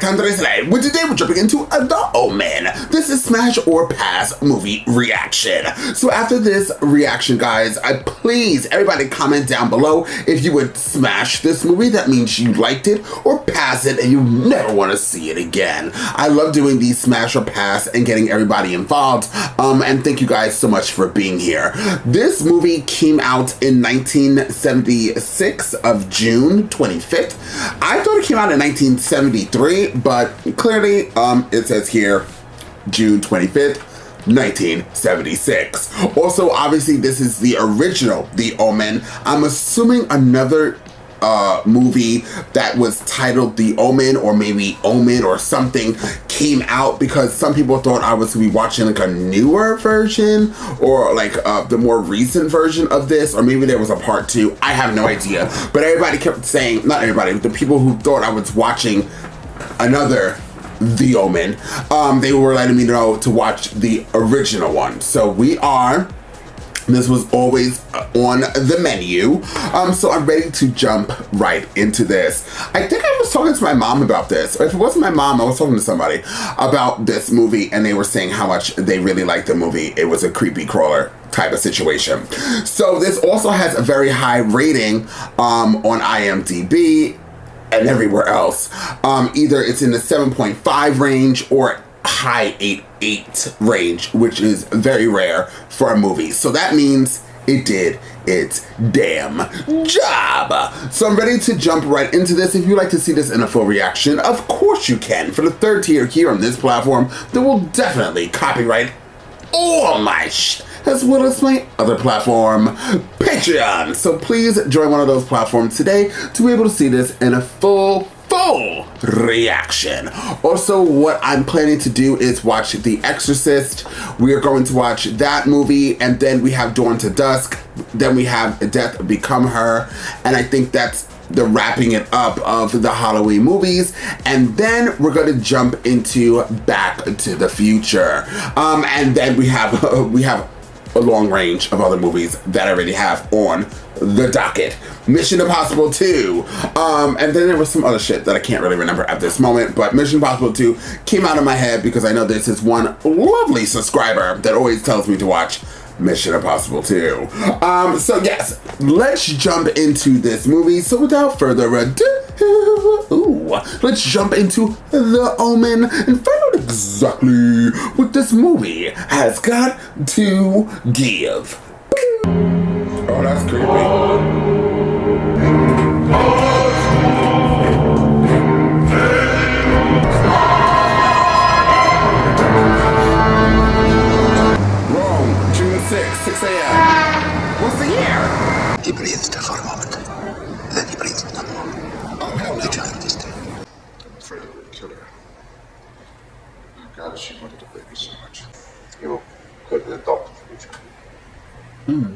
Andres today. Well, today we're jumping into The Omen. This is Smash or Pass movie reaction. So after this reaction, guys, please, everybody comment down below if you would smash this movie. That means you liked it, or pass it and you never want to see it again. I love doing these smash or pass and getting everybody involved. And thank you guys so much for being here. This movie came out in 1976 of June 25th. I thought it came out in 1973, but clearly it says here June 25th, 1976. Also, obviously, this is the original The Omen. I'm assuming another movie that was titled The Omen, or maybe Omen or something, came out, because some people thought I was going to be watching like a newer version or like the more recent version of this, or maybe there was a part 2. I have no idea, but everybody kept saying, not everybody, but the people who thought I was watching another The Omen, they were letting me know to watch the original one. So we are. This was always on the menu. So I'm ready to jump right into this. I think I was talking to my mom about this. Or if it wasn't my mom, I was talking to somebody about this movie, and they were saying how much they really liked the movie. It was a creepy crawler type of situation. So this also has a very high rating on IMDb and everywhere else. Either it's in the 7.5 range or high 8 range, which is very rare for a movie. So that means it did its damn job. So I'm ready to jump right into this. If you'd like to see this in a full reaction, of course you can. For the third tier here on this platform, that will definitely copyright all my as well as my other platform, Patreon. So please join one of those platforms today to be able to see this in a full reaction. Also, what I'm planning to do is watch The Exorcist. We are going to watch that movie, and then we have Dawn to Dusk, then we have Death Become Her, and I think that's the wrapping it up of the Halloween movies. And then we're going to jump into Back to the Future, and then we have a long range of other movies that I already have on the docket. Mission Impossible 2. And then there was some other shit that I can't really remember at this moment, but Mission Impossible 2 came out of my head because I know there's this one lovely subscriber that always tells me to watch Mission Impossible 2. So yes, let's jump into this movie. So without further ado, let's jump into The Omen and find out exactly what this movie has got to give. Oh, that's creepy. Rome, June 6 a.m. What's the year? He breathed for a moment. Then he breathed no more. Oh, hell no. The child is dead. I'm afraid it would kill her. Oh, God, she wanted the baby so much. You could adopt the child.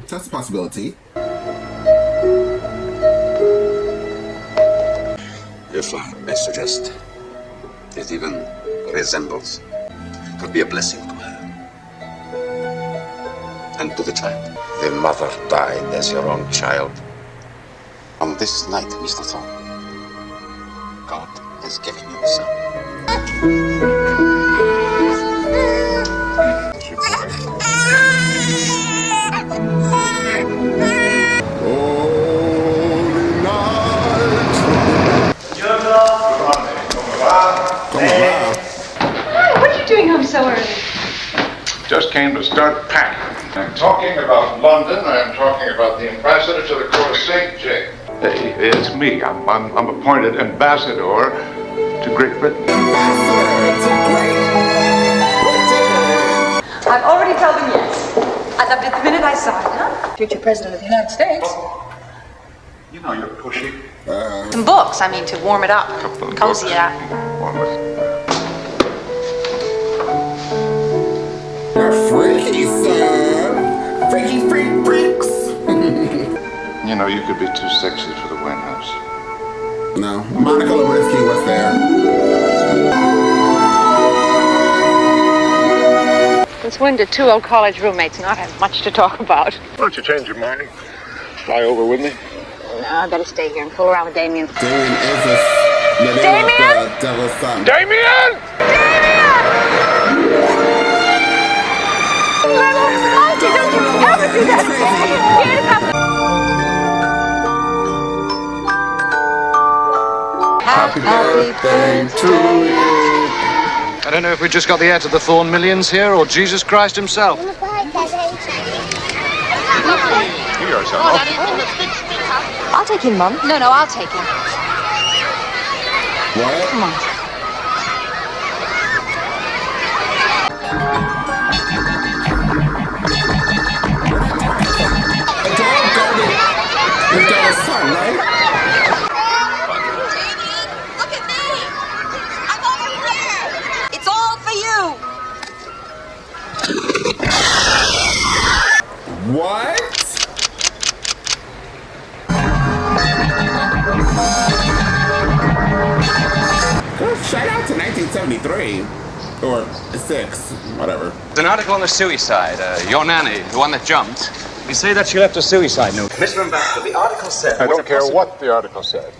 That's a possibility. If I may suggest, it even resembles, could be a blessing to her. And to the child. The mother died as your own child. On this night, Mr. Thorne, God has given you a son. What are you doing home so early? Just came to start packing. I'm talking about London. I'm talking about the ambassador to the court of St. James. Hey, it's me. I'm appointed ambassador to Great Britain. I've already told them yes. I loved it the minute I saw it, huh? Future President of the United States. You know you're pushy. Some books, I mean, to warm it up. Cozy it up. Warm it. You're freaky, sir. Freaky freaks. You know, you could be too sexy for the White House. No. Monica Lewinsky was there. Since when did two old college roommates not have much to talk about? Why don't you change your mind? Fly over with me? No, I better stay here and fool around with Damien. Damien is a The name of the devil's son. Damien! Monty, don't you ever do that again! Happy birthday to you. I don't know if we just got the heir to the Thorn millions here or Jesus Christ himself. I'll take him, Mum. No, I'll take him. What? Come on. A dog guarded the devil's son, right? Damien, look at me! I'm over here! It's all for you! What? Good shout out to 1973 or 6, whatever. There's an article on the suicide. Your nanny, the one that jumped. You say that she left a suicide note. Mr. Ambassador, the article said... I don't care what the article said.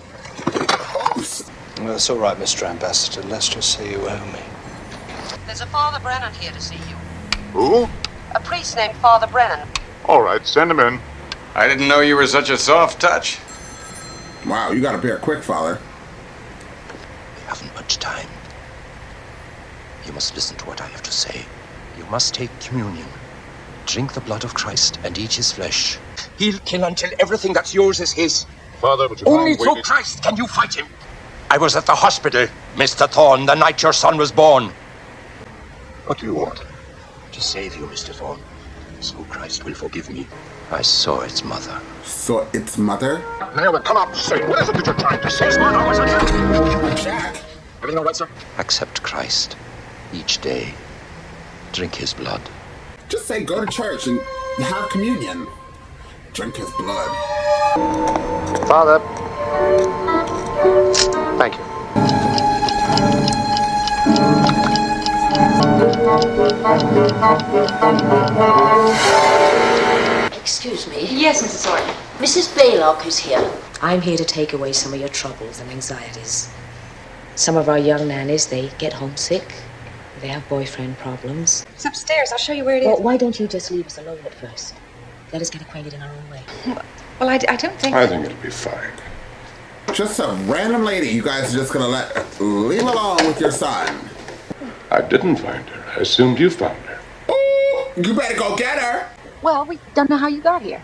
Well, that's all right, Mr. Ambassador. Let's just say you owe me. There's a Father Brennan here to see you. Who? A priest named Father Brennan. All right, send him in. I didn't know you were such a soft touch. Wow, you got up here quick, Father. We haven't much time. You must listen to what I have to say. You must take communion. Drink the blood of Christ and eat his flesh. He'll kill until everything that's yours is his. Father, would you Only mind through waiting? Christ can you fight him. I was at the hospital, Mr. Thorne, the night your son was born. What do you want? To save you, Mr. Thorne. So Christ will forgive me. I saw its mother. So it's mother? Now then, come out, say, what is it that you're trying to say? Jack. Everything all right, sir? Accept Christ each day. Drink his blood. Just say go to church and have communion. Drink his blood. Father. Thank you. Excuse me. Yes, Mrs. Orton. Mrs. Baylock is here. I'm here to take away some of your troubles and anxieties. Some of our young nannies, they get homesick. They have boyfriend problems. It's upstairs. I'll show you where it is. Well, why don't you just leave us alone at first? Let us get acquainted in our own way. Well, I don't think... I think it'll be fine. Just a random lady you guys are just gonna leave alone with your son. I didn't find her. I assumed you found her. Ooh, you better go get her. Well, we don't know how you got here.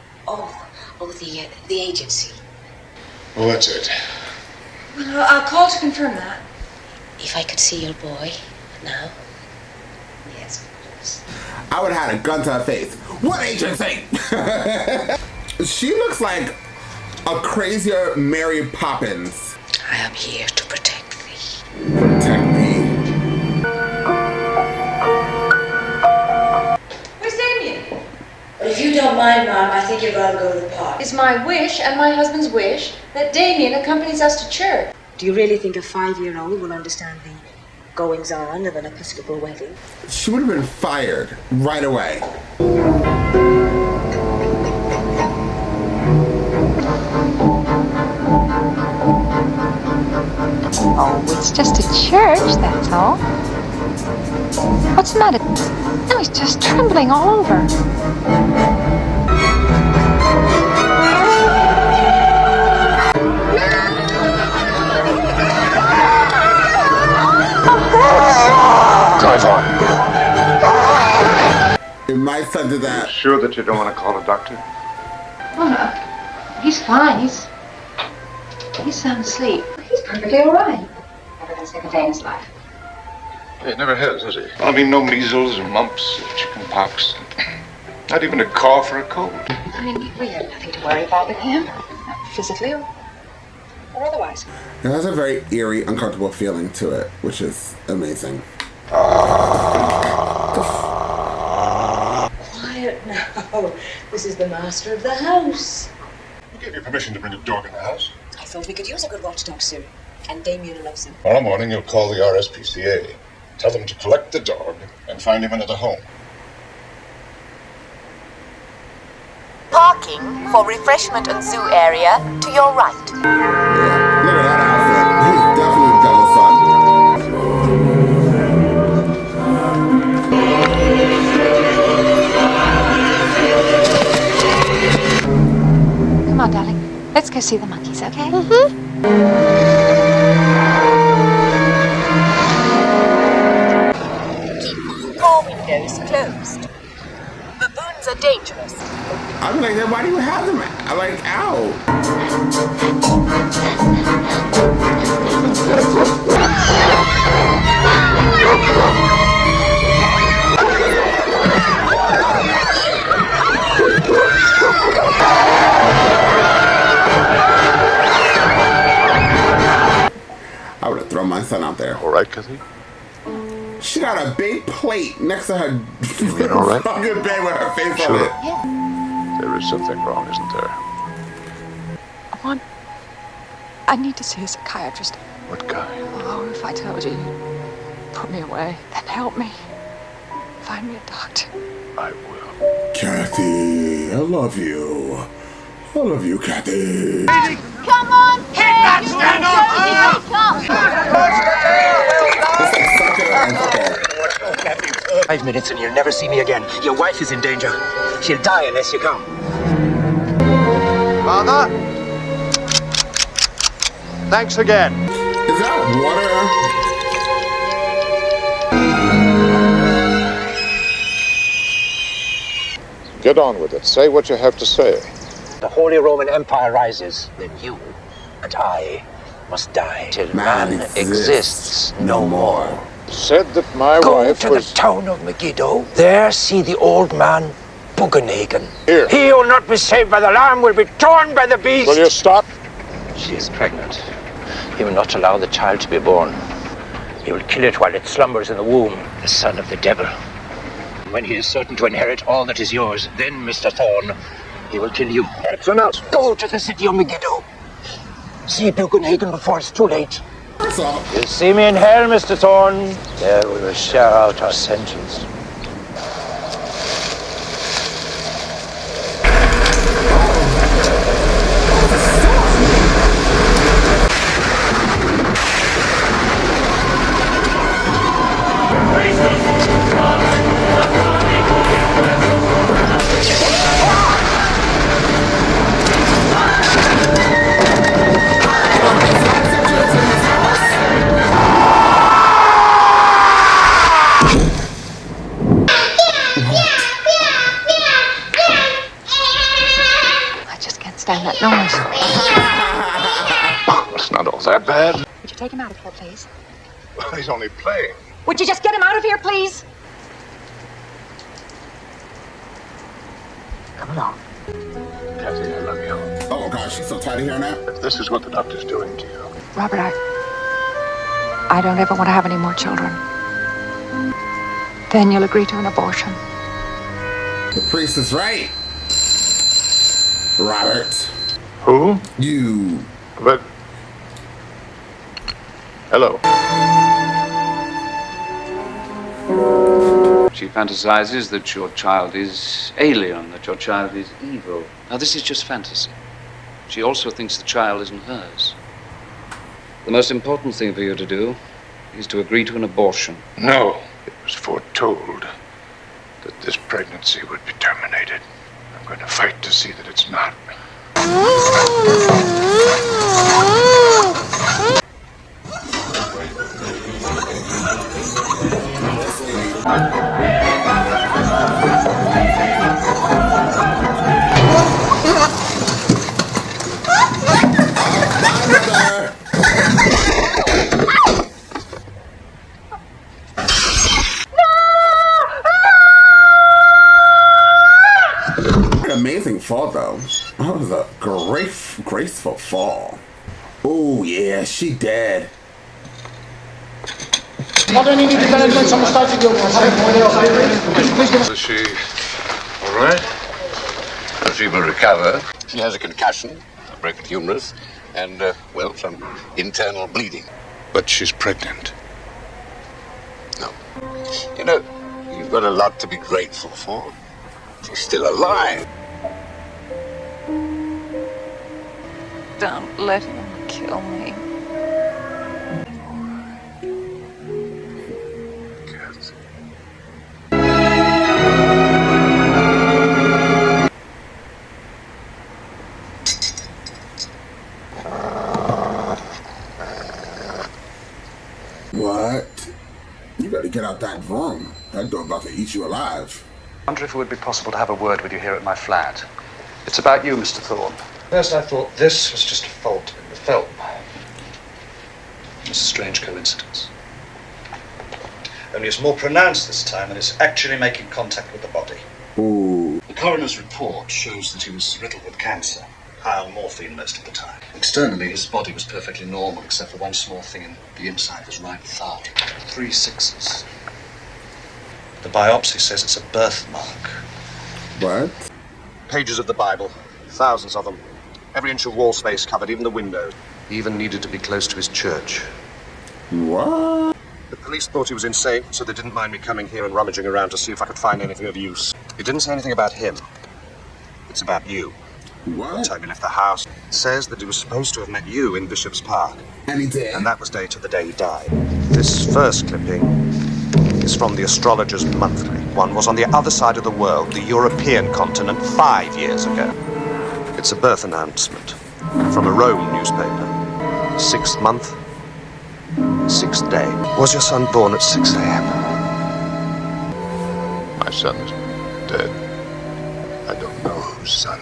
The agency. Well, that's it. Well, I'll call to confirm that. If I could see your boy now. Yes, please. I would have had a gun to her face. What agency? She looks like a crazier Mary Poppins. I am here to protect thee. Protect me. Where's Damien? But if you don't mind, Mom, I think you'd rather go to the park. It's my wish and my husband's wish that Damien accompanies us to church. Do you really think a 5-year-old will understand the goings-on of an Episcopal wedding? She would have been fired right away. Oh, it's just a church, that's all. What's the matter? No, he's just trembling all over. Drive on. If my son did that, Sure that you don't want to call a doctor? Oh, no. He's fine. He's sound asleep. He's perfectly all right. Never had a second day in his life. It never has he? I mean, no measles or mumps or chicken pox. Not even a cough or a cold. I mean, we have nothing to worry about with him, physically or otherwise. it has a very eerie, uncomfortable feeling to it, which is amazing. Quiet now. This is the master of the house. Who gave you permission to bring a dog in the house? I thought we could use a good watchdog, sir. And Damien loves him. Tomorrow morning you'll call the RSPCA. Tell them to collect the dog and find him another home. Parking for refreshment and zoo area to your right. Look at that outfit. He's definitely see the monkeys, okay? Keep all windows closed. Baboons are dangerous. I'm like, then why do you have them like out? I would have thrown my son out there. All right, Kathy? She got a big plate next to her You mean all right? fucking bed with her face Sure. on it. There is something wrong, isn't there? I need to see a psychiatrist. What kind? Oh, if I told you, you'd put me away. Then help me. Find me a doctor. I will. Kathy, I love you. I love you, Kathy. Come on, hit that stand up! 5 minutes and you'll never see me again. Your wife is in danger. She'll die unless you come. Father? Thanks again. Is that water? Get on with it. Say what you have to say. The Holy Roman Empire rises, then you and I must die. Till man exists no more. Said that my Go wife to was... the town of Megiddo. There see the old man, Bugenhagen. Here. He who will not be saved by the lamb will be torn by the beast. Will you stop? She is pregnant. He will not allow the child to be born. He will kill it while it slumbers in the womb, the son of the devil. When he is certain to inherit all that is yours, then, Mr. Thorne, he will kill you. That's enough. Go to the city of Megiddo. See Bugenhagen before it's too late. You'll see me in hell, Mr. Thorne. There we will share out our sentence. I just can't stand that noise. It's not all that bad. Would you take him out of here, please? He's only playing. Would you just get him out of here, please? Come along. Kathy, I love you. Oh gosh, she's so tired of hearing that. If this is what the doctor's doing to you, Robert, I don't ever want to have any more children. Then you'll agree to an abortion. The priest is right. Robert. who? You. But hello. She fantasizes that your child is alien, that your child is evil. Now, this is just fantasy. She also thinks the child isn't hers. The most important thing for you to do is to agree to an abortion. No. It was foretold that this pregnancy would be terminated. I'm going to fight to see that it's not. Amazing fall though. That was a graceful fall. Oh yeah, she dead. Is she all right? She will recover. She has a concussion, a broken humerus, and, well, some internal bleeding. But she's pregnant. No. You know, you've got a lot to be grateful for. She's still alive. Don't let him kill me. You better get out that room. That door about to eat you alive. I wonder if it would be possible to have a word with you here at my flat. It's about you, Mr. Thorne. First I thought this was just a fault in the film. It's a strange coincidence. Only it's more pronounced this time, and it's actually making contact with the body. Ooh. The coroner's report shows that he was riddled with cancer, high on morphine most of the time. Externally, his body was perfectly normal, except for one small thing in the inside of his right thigh. 3 6s. The biopsy says it's a birthmark. What? Pages of the Bible, thousands of them. Every inch of wall space covered, even the windows. He even needed to be close to his church. What? The police thought he was insane, so they didn't mind me coming here and rummaging around to see if I could find anything of use. He didn't say anything about him. It's about you. What? The time he left the house. It says that he was supposed to have met you in Bishop's Park. And he did? And that was dated the day he died. This first clipping is from the Astrologer's Monthly. One was on the other side of the world, the European continent, 5 years ago. It's a birth announcement from a Rome newspaper. 6th month, 6th day. Was your son born at 6 a.m.? My son is dead. I don't know whose son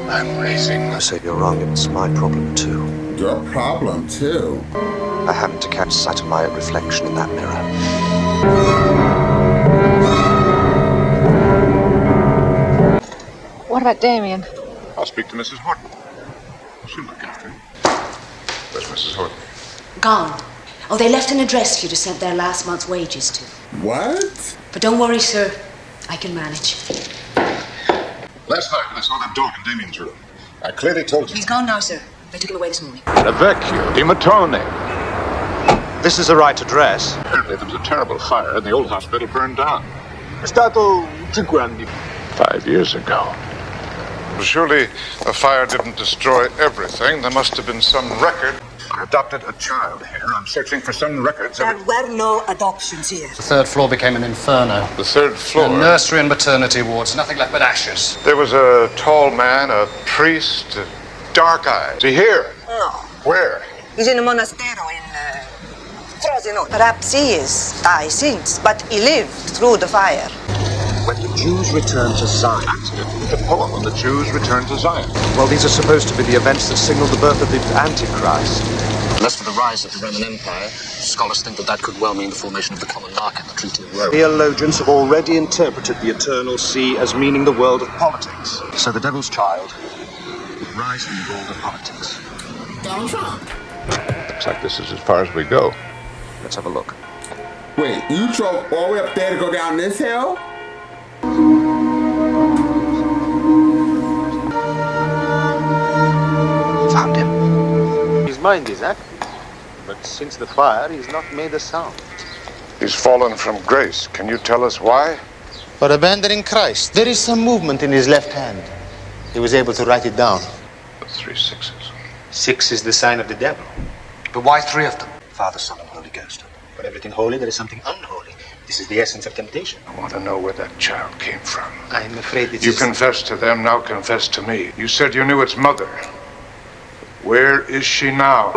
I'm raising. I say you're wrong. It's my problem, too. Your problem, too. I happened to catch sight of my reflection in that mirror. What about Damien? I'll speak to Mrs. Horton. She'll look after him. Where's Mrs. Horton? Gone. Oh, they left an address for you to send their last month's wages to. What? But don't worry, sir. I can manage. Last night, I saw that dog in Damien's room. I clearly told you. He's gone now, sir. They took him away this morning. Vecchio, di Matone. This is the right address. Apparently, there was a terrible fire and the old hospital burned down. È stato 5 anni. 5 years ago. Surely a fire didn't destroy everything. There must have been some record. I adopted a child here. I'm searching for some records of There were no adoptions here. The 3rd floor became an inferno. the 3rd floor. A nursery and maternity wards, nothing left but ashes. There was a tall man, a priest, dark eyes. Is he here? No. Where? He's in a monastero in Frosinone. Perhaps he is died since, but he lived through the fire. When the Jews returned to Zion. The poem when the Jews returned to Zion. Well, these are supposed to be the events that signaled the birth of the Antichrist. Unless for the rise of the Roman Empire, scholars think that could well mean the formation of the common market, the Treaty of Rome. Theologians have already interpreted the eternal sea as meaning the world of politics. So the devil's child would rise from the world of politics. Donald Trump. Looks like this is as far as we go. Let's have a look. Wait, you drove all the way up there to go down this hill? Found him. His mind is active, but since the fire, he's not made a sound. He's fallen from grace. Can you tell us why? For abandoning Christ, there is some movement in his left hand. He was able to write it down. The 3 6s. 6 is the sign of the devil. But why 3 of them? Father, Son, and Holy Ghost. For everything holy, there is something unholy. This is the essence of temptation. I want to know where that child came from. I'm afraid it You is... confessed to them, now confess to me. You said you knew its mother. Where is she now?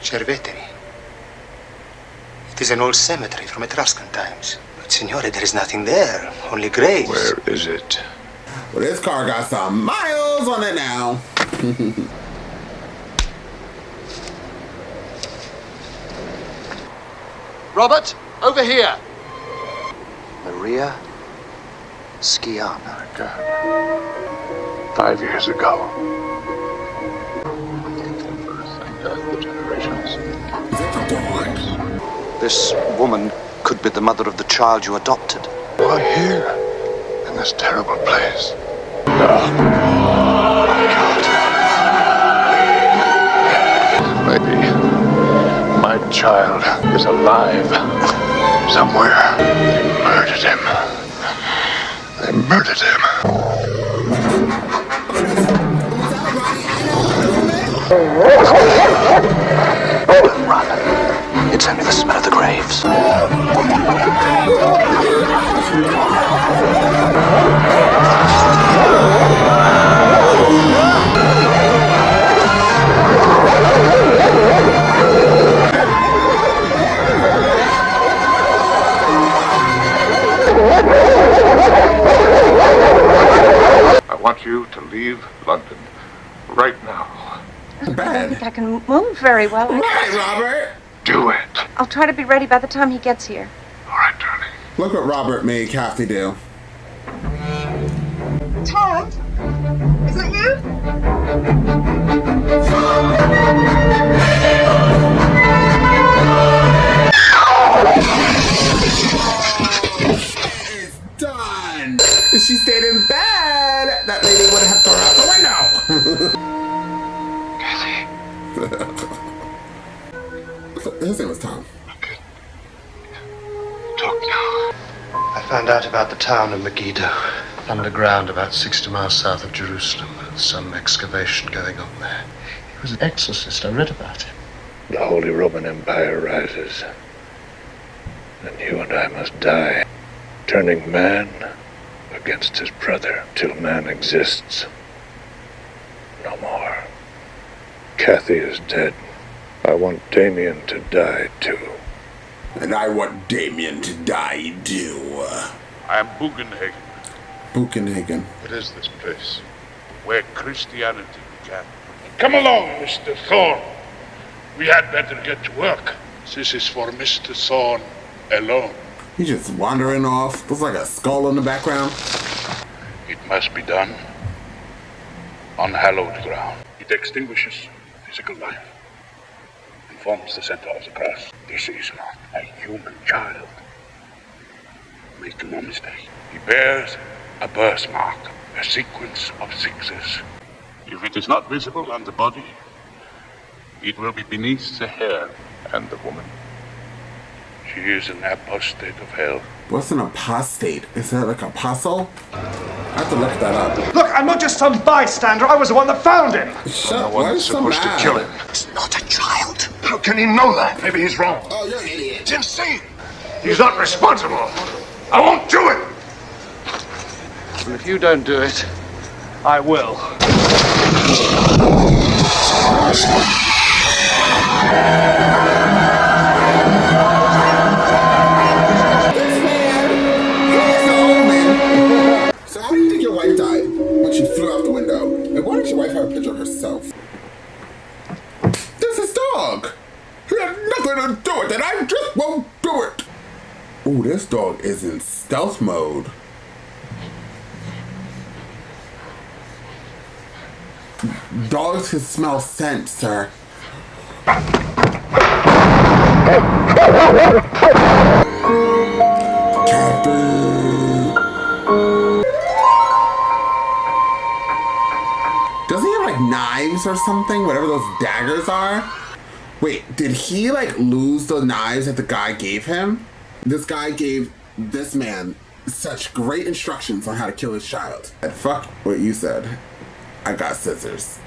Cerveteri. It is an old cemetery from Etruscan times. But, Signore, there is nothing there. Only graves. Where is it? Well, this car got some miles on it now. Robert, over here. Maria Sciana. My God. 5 years ago. Birth and death, the generations. This woman could be the mother of the child you adopted. Why here? In this terrible place? No. My God. Maybe my child is alive somewhere. They murdered him. They murdered him. Run. It's only the smell of the graves. leave London right now. I don't think I can move very well. Right, Robert. Do it. I'll try to be ready by the time he gets here. All right, darling. Look what Robert made Kathy do. Todd? Is that you? It's done. If she stayed in bed, that lady would have thrown out the window. Kathy. His name was Tom. Talk now. I found out about the town of Megiddo, underground about 60 miles south of Jerusalem. Some excavation going on there. He was an exorcist. I read about him. The Holy Roman Empire rises, and you and I must die, turning man against his brother till man exists no more. Kathy is dead. I want Damien to die too. And I want Damien to die too. I am Bugenhagen. Bugenhagen. What is this place? Where Christianity began. Come along, Mr. Thorne. We had better get to work. This is for Mr. Thorne alone. He's just wandering off. Looks like a skull in the background. It must be done on hallowed ground. It extinguishes physical life and forms the center of the cross. This is not a human child. Make no mistake. He bears a birthmark, a sequence of sixes. If it is not visible on the body, it will be beneath the hair. And the woman, she is an apostate of hell. What's an apostate? Is that like apostle? I have to look that up. Look, I'm not just some bystander. I was the one that found him. Shut No one is supposed to kill him. He's not a child. How can he know that? Maybe he's wrong. Oh, you're an idiot. It's insane. He's not responsible. I won't do it. Well, if you don't do it, I will. So how do you think your wife died when she flew out the window? And why did your wife have a picture of herself? This is dog. He had nothing to do with it. I just won't do it. Ooh, this dog is in stealth mode. Dogs can smell scent, sir. Does he have like knives or something? Whatever those daggers are? Wait, did he like lose the knives that the guy gave him? This guy gave this man such great instructions on how to kill his child. And fuck what you said. I got scissors.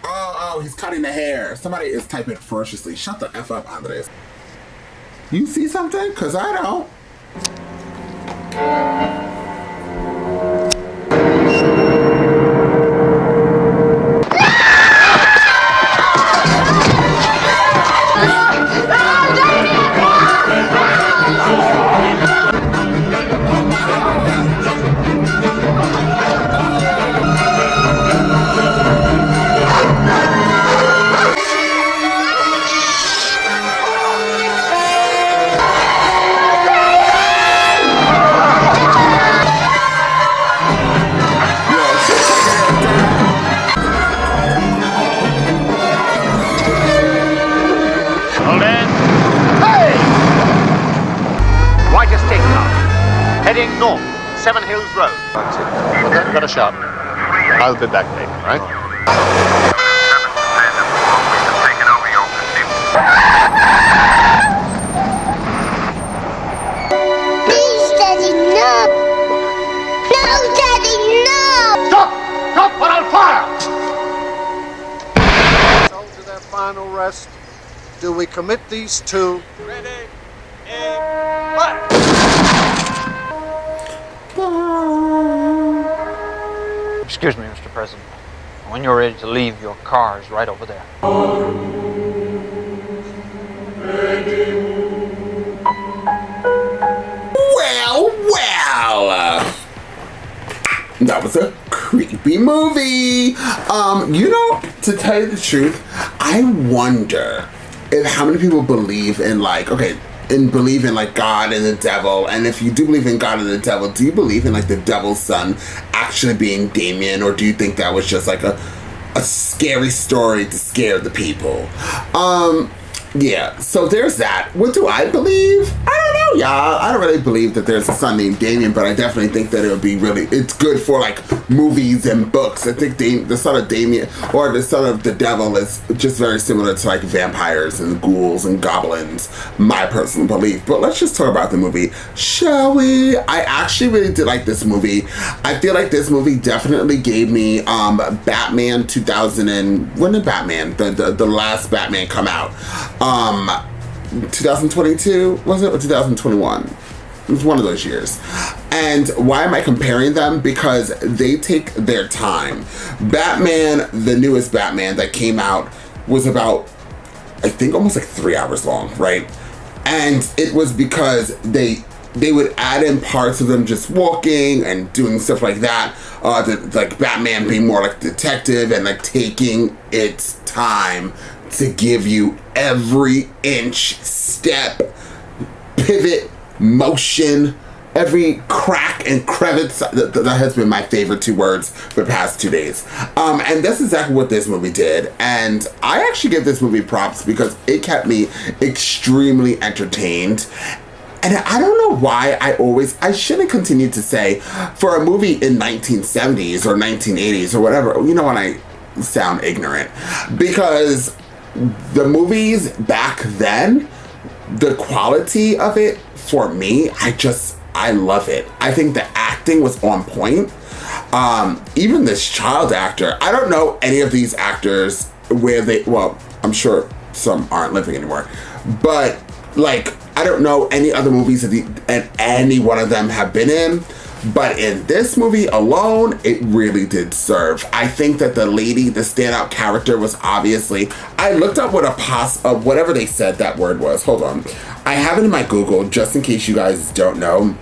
Oh, he's cutting the hair. Somebody is typing ferociously. Shut the F up, Andres. You see something? Cause I don't. Heading north, Seven Hills Road. Okay, got a shot. I'll be back later, right? Please, Daddy, no! No, Daddy, no! Stop! Stop or I'll fire! So to their final rest, do we commit these two? Ready, aim, fire! Excuse me, Mr. President. When you're ready to leave, your car is right over there. Well. That was a creepy movie. To tell you the truth, I wonder if how many people believe in believe in like God and the devil, and if you do believe in God and the devil, do you believe in like the devil's son actually being Damien, or do you think that was just like a scary story to scare the people? Yeah, so there's that. What do I believe? I don't know, y'all. I don't really believe that there's a son named Damien, but I definitely think that it would be it's good for like movies and books. I think the son of Damien or the son of the devil is just very similar to like vampires and ghouls and goblins, my personal belief. But let's just talk about the movie, shall we? I actually really did like this movie. I feel like this movie definitely gave me Batman 2000 and when did Batman the last Batman come out? 2022 was it, or 2021? It was one of those years. And why am I comparing them? Because they take their time. Batman, the newest Batman that came out, was about, I think, almost like 3 hours long, right? And it was because they would add in parts of them just walking and doing stuff like that. Like Batman being more like detective and like taking its time to give you every inch, step, pivot, motion, every crack and crevice. That has been my favorite 2 words for the past 2 days. And that's exactly what this movie did. And I actually give this movie props because it kept me extremely entertained. And I don't know why I shouldn't continue to say, for a movie in 1970s or 1980s or whatever, when I sound ignorant, because the movies back then, the quality of it, for me, I love it. I think the acting was on point. Even this child actor, I don't know any of these actors I'm sure some aren't living anymore, but like, I don't know any other movies that any one of them have been in. But in this movie alone, it really did serve. I think that the standout character was obviously, I looked up what whatever they said that word was. Hold on. I have it in my Google, just in case you guys don't know.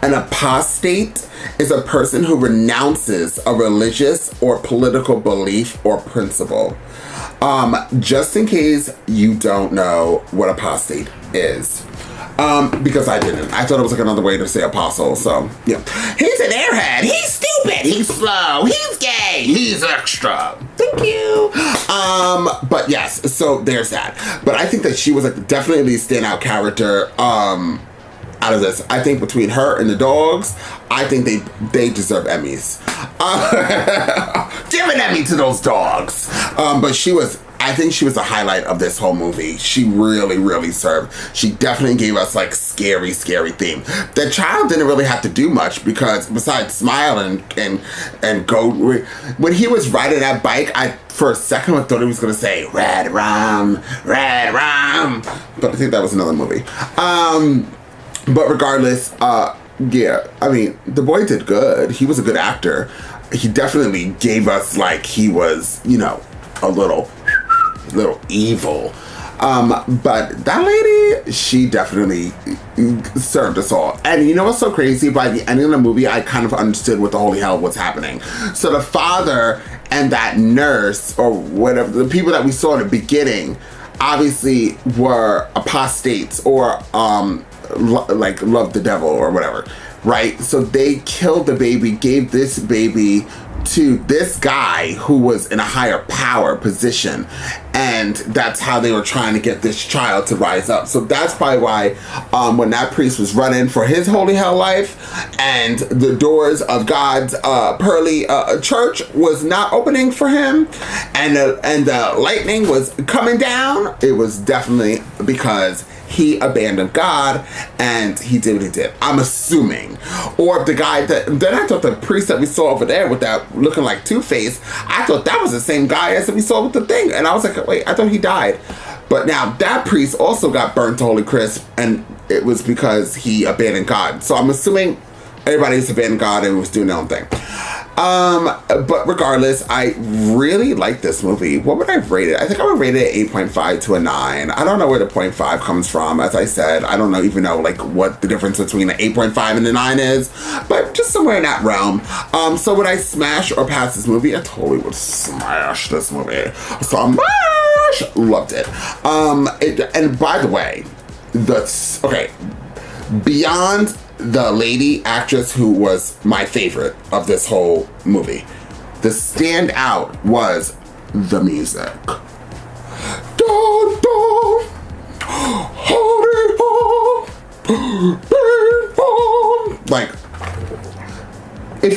An apostate is a person who renounces a religious or political belief or principle. Just in case you don't know what apostate is. Because I didn't. I thought it was like another way to say apostle, so, yeah. He's an airhead. He's stupid. He's slow. He's gay. He's extra. Thank you. But yes, so there's that. But I think that she was like definitely the standout character, out of this. I think between her and the dogs, I think they deserve Emmys. Give an Emmy to those dogs. But I think she was the highlight of this whole movie. She really, really served. She definitely gave us like scary, scary theme. The child didn't really have to do much because besides smile and go, when he was riding that bike, for a second I thought he was gonna say red rum, but I think that was another movie. But regardless, yeah, I mean, the boy did good. He was a good actor. He definitely gave us like he was, a little evil. But that lady, she definitely served us all. And you know what's so crazy? By the end of the movie, I kind of understood what the holy hell was happening. So the father and that nurse, or whatever, the people that we saw in the beginning, obviously were apostates or like loved the devil or whatever, right? So they killed the baby, gave this baby to this guy who was in a higher power position, and that's how they were trying to get this child to rise up. So that's probably why when that priest was running for his holy hell life and the doors of God's pearly church was not opening for him, and the lightning was coming down, it was definitely because he abandoned God and he did what he did. I'm assuming. Or the guy then I thought the priest that we saw over there with that looking like Two-Face, I thought that was the same guy as we saw with the thing. And I was like, wait, I thought he died. But now that priest also got burnt to Holy Crisp, and it was because he abandoned God. So I'm assuming everybody's abandoned God and was doing their own thing. But regardless, I really like this movie. What would I rate it? I think I would rate it 8.5 to a 9. I don't know where the 0.5 comes from. As I said, I don't even know like what the difference between an 8.5 and a 9 is, but just somewhere in that realm. So would I smash or pass this movie? I totally would smash this movie. Smash! Loved it. And by the way, beyond the lady actress who was my favorite of this whole movie, the standout was the music. Dun, dun, hold it on, bing, bong. Like, if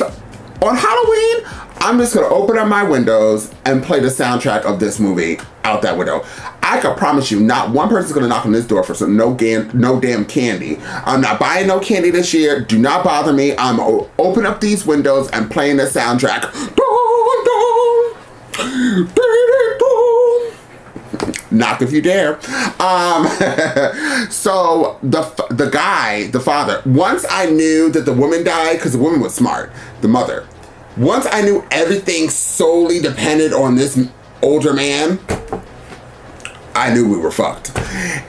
on Halloween, I'm just gonna open up my windows and play the soundtrack of this movie out that window. I can promise you, not one person's gonna knock on this door for no damn candy. I'm not buying no candy this year. Do not bother me. I'm gonna open up these windows and playing the soundtrack. Knock if you dare. So the guy, the father, once I knew that the woman died, because the woman was smart, the mother. Once I knew everything solely depended on this older man, I knew we were fucked.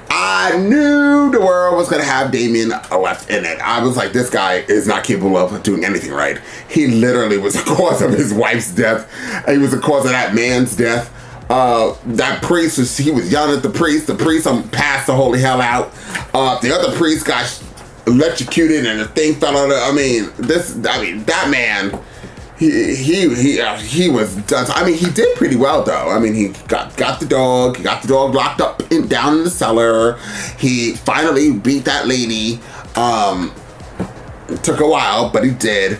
I knew the world was gonna have Damien left in it. I was like, this guy is not capable of doing anything right. He literally was the cause of his wife's death. He was the cause of that man's death. That priest, he was yelling at the priest. The priest passed the holy hell out. The other priest got electrocuted and the thing fell out of, that man, he was done. I mean, he did pretty well though. I mean, he got the dog. He got the dog locked up down in the cellar. He finally beat that lady. It took a while, but he did.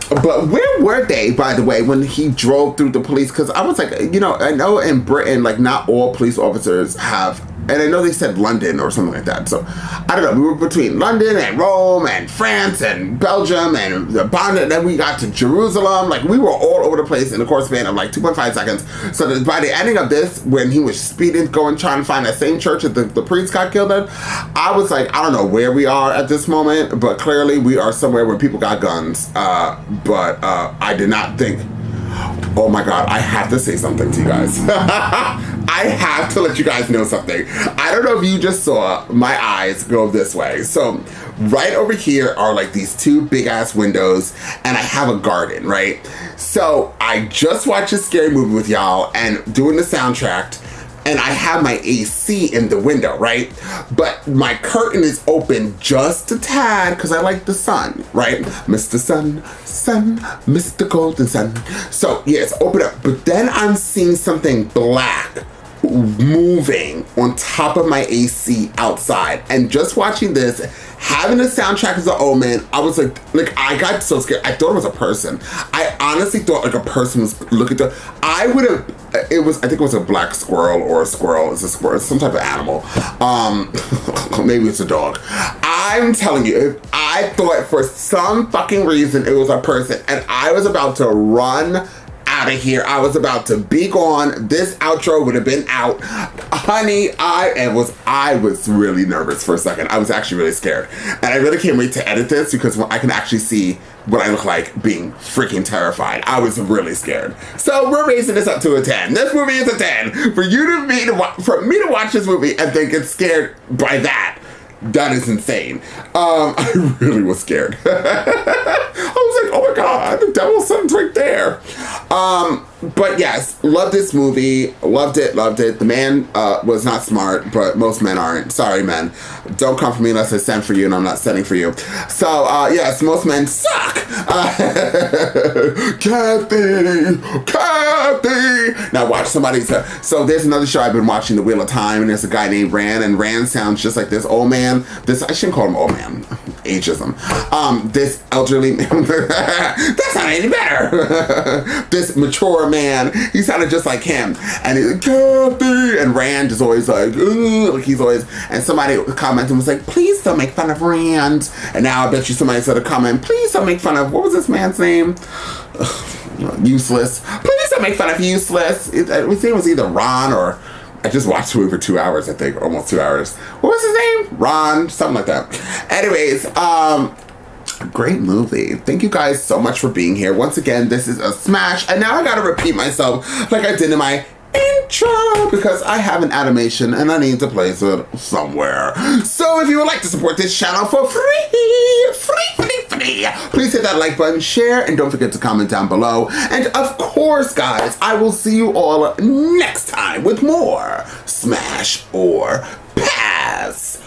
But where were they, by the way, when he drove through the police? Because I was like, I know in Britain, like, not all police officers have, and I know they said London or something like that. So, I don't know. We were between London and Rome and France and Belgium and Bonn, and then we got to Jerusalem. Like, we were all over the place in the course span of like 2.5 seconds. So that by the ending of this, when he was speeding, trying to find that same church that the priest got killed in, I was like, I don't know where we are at this moment, but clearly we are somewhere where people got guns. But I did not think, oh my God, I have to say something to you guys. I have to let you guys know something. I don't know if you just saw my eyes go this way. So right over here are like these two big ass windows and I have a garden, right? So I just watched a scary movie with y'all and doing the soundtrack, and I have my AC in the window, right? But my curtain is open just a tad because I like the sun, right? Mr. Sun, Mr. Golden Sun. So yeah, it's open up. But then I'm seeing something black moving on top of my AC outside. And just watching this, having the soundtrack as an Omen, I was like I got so scared. I thought it was a person. I honestly thought like a person was looking through. I think it was a black squirrel or a squirrel. It's a squirrel, it's some type of animal. Maybe it's a dog. I'm telling you, I thought for some fucking reason it was a person, and I was about to run out of here. I was about to be gone. This outro would have been out. Honey, I was really nervous for a second. I was actually really scared. And I really can't wait to edit this because I can actually see what I look like being freaking terrified. I was really scared. So we're raising this up to a 10. This movie is a 10. For me to watch this movie and then get scared by that is insane. I really was scared. I was like, oh my God, the devil's son's right there. But yes, loved this movie. Loved it. The man was not smart, but most men aren't. Sorry, men. Don't come for me unless I send for you, and I'm not sending for you. So, yes, most men suck. Kathy. Now watch somebody. So there's another show I've been watching, The Wheel of Time, and there's a guy named Rand, and Rand sounds just like this old man. I shouldn't call him old man. Ageism. This elderly man. That's not any better. This mature man, he sounded just like him. And he's like, Kathy! And Rand is always like, ugh, like he's always, and somebody commented and was like, please don't make fun of Rand. And now I bet you somebody said a comment, please don't make fun of, what was this man's name? Useless. Please don't make fun of Useless. His name was either Ron or, I just watched the movie for 2 hours, I think, almost 2 hours. What was his name? Ron, something like that. Anyways, Great movie. Thank you guys so much for being here. Once again, this is a smash. And now I gotta repeat myself like I did in my intro because I have an animation and I need to place it somewhere. So if you would like to support this channel for free, please hit that like button, share, and don't forget to comment down below. And of course, guys, I will see you all next time with more Smash or Pass.